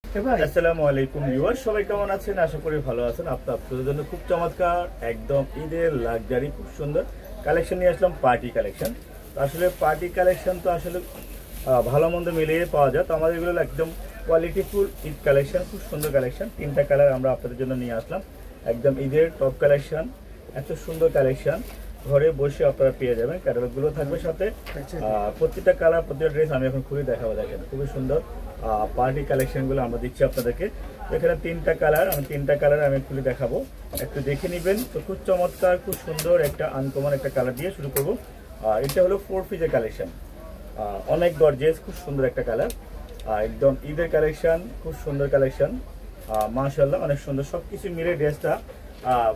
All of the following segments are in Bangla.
আসসালামু আলাইকুম ভিউয়ার্স, সবাই কেমন আছেন? আশা করি ভালো আছেন। আপনাদের জন্য খুব চমৎকার একদম ঈদের লাক্সারি খুব সুন্দর কালেকশন নিয়ে আসলাম, পার্টি কালেকশন। তো আসলে পার্টি কালেকশন তো আসলে ভালো মন্দ মিলিয়ে পাওয়া যায়। তো আমাদের এগুলো একদম কোয়ালিটিফুল ঈদ কালেকশন, খুব সুন্দর কালেকশন। 3টা কালার আমরা আপনাদের জন্য নিয়ে আসলাম, একদম ঈদের টপ কালেকশন। এত সুন্দর কালেকশন ঘরে বসে আপনারা পেয়ে যাবেন। ক্যাটালগুলো থাকবে সাথে, প্রত্যেকটা কালার প্রত্যেকটা ড্রেস আমি এখন খুবই দেখাবো। দেখেন খুবই সুন্দর পার্টি কালেকশনগুলো আমরা দিচ্ছি আপনাদেরকে। এখানে 3টা কালার, আমি 3টা কালার আমি খুলে দেখাবো, একটু দেখে নেবেন। তো খুব চমৎকার খুব সুন্দর একটা আনকমন একটা কালার দিয়ে শুরু করবো। এটা হলো 4 পিসের কালেকশন, অনেক গর্জিয়াস খুব সুন্দর একটা কালার, একদম ঈদের কালেকশন, খুব সুন্দর কালেকশন। মাশাআল্লাহ অনেক সুন্দর, সবকিছু মিলে ড্রেসটা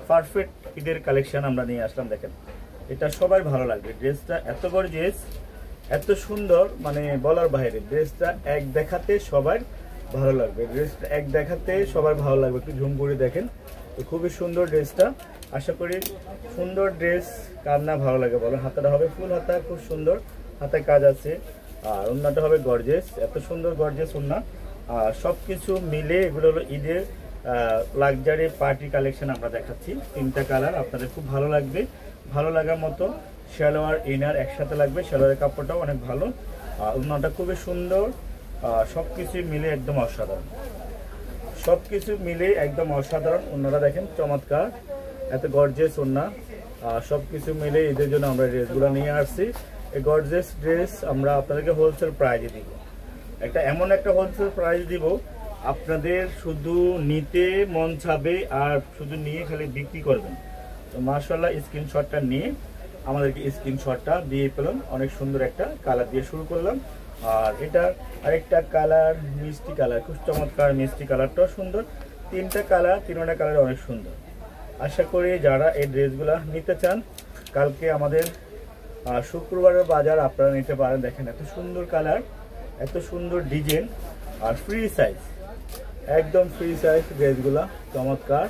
পারফেক্ট ঈদের কালেকশন আমরা নিয়ে আসলাম। দেখেন এটা সবাই ভালো লাগবে, ড্রেসটা এত গর্জিয়াস এত সুন্দর, মানে বলার বাইরে। ড্রেসটা এক দেখাতে সবার ভালো লাগবে, ড্রেসটা এক দেখাতে সবার ভালো লাগবে। একটু ঝুম করে দেখেন, তো খুবই সুন্দর ড্রেসটা। আশা করি সুন্দর ড্রেস কার না ভালো লাগে বলো। হাতাটা হবে ফুল হাতা, খুব সুন্দর হাতায় কাজ আছে, আর ওড়নাটা হবে গর্জিয়াস, এত সুন্দর গর্জিয়াস ওড়না। সব কিছু মিলে এগুলো হলো ঈদের লাক্সারি পার্টি কালেকশন আমরা দেখাচ্ছি। 3টা কালার আপনাদের খুব ভালো লাগবে, ভালো লাগার মতো। সালোয়ার ইনার একসাথে লাগবে, সালোয়ারের কাপড়টাও অনেক ভালো, ওড়নাটা খুবই সুন্দর। সবকিছু মিলে একদম অসাধারণ, সবকিছু মিলে একদম অসাধারণ। ওড়নাটা দেখেন চমৎকার, এত গর্জিয়াস ওড়না। সবকিছু মিলে ঈদের জন্য আমরা ড্রেসগুলো নিয়ে আসছি। এই গর্জিয়াস ড্রেস আমরা আপনাদেরকে হোলসেল প্রাইজে দিব, একটা এমন একটা হোলসেল প্রাইস দিব আপনাদের শুধু নিতে মন চাবে আর শুধু নিয়ে খালি বিক্রি করবেন। তো মাশাআল্লাহ স্ক্রিনশটটা নিয়ে আমাদেরকে স্ক্রিনশটটা দিয়ে পেলাম। অনেক সুন্দর একটা কালার দিয়ে শুরু করলাম, আর এটা আরেকটা কালার মিষ্টি কালার, খুব চমৎকার মিষ্টি কালারটাও সুন্দর। 3টা কালার, 3টা কালার অনেক সুন্দর। আশা করি যারা এই ড্রেসগুলো নিতে চান, কালকে আমাদের শুক্রবারের বাজার আপনারা নিতে পারেন। দেখেন এত সুন্দর কালার, এত সুন্দর ডিজাইন, আর ফ্রি সাইজ, একদম ফ্রি সাইজ ড্রেসগুলা চমৎকার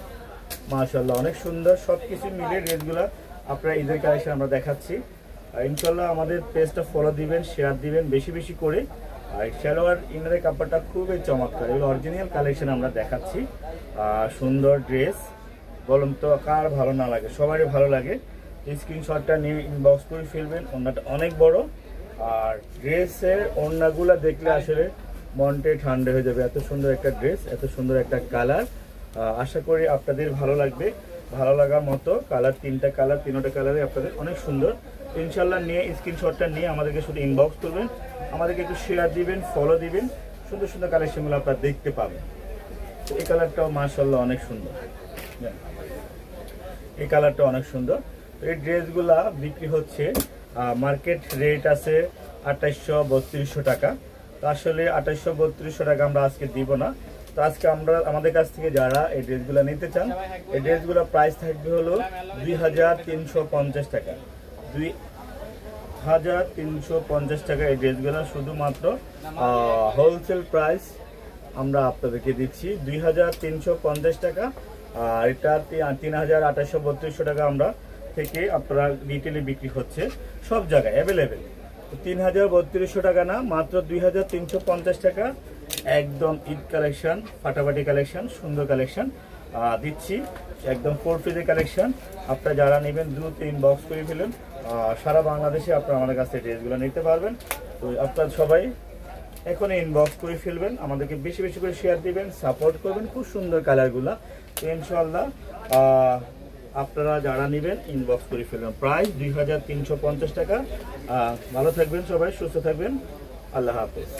মাশাআল্লাহ অনেক সুন্দর। সব কিছু মিলে ড্রেসগুলা আপনারা ঈদের কালেকশন আমরা দেখাচ্ছি। ইনশাল্লাহ আমাদের পেজটা ফলো দিবেন, শেয়ার দিবেন বেশি বেশি করে। আর সালোয়ার ইনারের কাপড়টা খুবই চমৎকার, এগুলো অরিজিনাল কালেকশন আমরা দেখাচ্ছি। সুন্দর ড্রেস, বলুন তো কার ভালো না লাগে? সবারই ভালো লাগে। স্ক্রিনশটটা নিয়ে ইনবক্স করে ফেলবেন। ওড়নাটা অনেক বড়, আর ড্রেসের ওড়নাগুলো দেখলে আসলে মনটাই ঠান্ডা হয়ে যাবে। এত সুন্দর একটা ড্রেস, এত সুন্দর একটা কালার। আশা করি আপনাদের ভালো লাগবে, ভালো লাগার মতো কালার। 3টা কালার, 3টা কালারে আপনাদের অনেক সুন্দর। ইনশাল্লাহ নিয়ে স্ক্রিনশটটা নিয়ে আমাদেরকে শুধু ইনবক্স করবেন, আমাদেরকে একটু শেয়ার দিবেন, ফলো দিবেন। সুন্দর সুন্দর কালেকশনগুলো আপনারা দেখতে পাবেন। এই কালারটাও মাশাআল্লাহ অনেক সুন্দর, এই কালারটা অনেক সুন্দর। এই ড্রেসগুলা বিক্রি হচ্ছে, মার্কেট রেট আছে 2800-3200 টাকা। তো আসলে 2800-3200 টাকা আমরা আজকে দিব না। তো আজকে আমরা আমাদের কাছ থেকে যারা এই ড্রেসগুলো নিতে চান, এই ড্রেসগুলো প্রাইস থাকবে হলো 2350 টাকা। 2350 টাকা এই ড্রেসগুলো শুধুমাত্র হোলসেল প্রাইস আমরা আপনাদেরকে দিচ্ছি 2350 টাকা। আর এটা 3832 টাকা আমরা থেকে আপনারা রিটেলে বিক্রি হচ্ছে সব জায়গায় অ্যাভেলেবেল। 3032 টাকা না, মাত্র 2350 টাকা। একদম ঈদ কালেকশন, ফাটাফাটি কালেকশন, সুন্দর কালেকশন দিচ্ছি, একদম 4 পিসের কালেকশন। আপনারা যারা নেবেন দ্রুত ইনবক্স করে ফেলুন। সারা বাংলাদেশে আপনারা আমাদের কাছে ড্রেসগুলো নিতে পারবেন। তো আপনারা সবাই এখন ইনবক্স করে ফেলবেন, আমাদেরকে বেশি বেশি করে শেয়ার দিবেন, সাপোর্ট করবেন। খুব সুন্দর কালারগুলা, তো ইনশাআল্লাহ আপনারা যারা নেবেন ইনবক্স করে ফেলবেন। প্রাইস 2350 টাকা। ভালো থাকবেন সবাই, সুস্থ থাকবেন, আল্লাহ হাফেজ।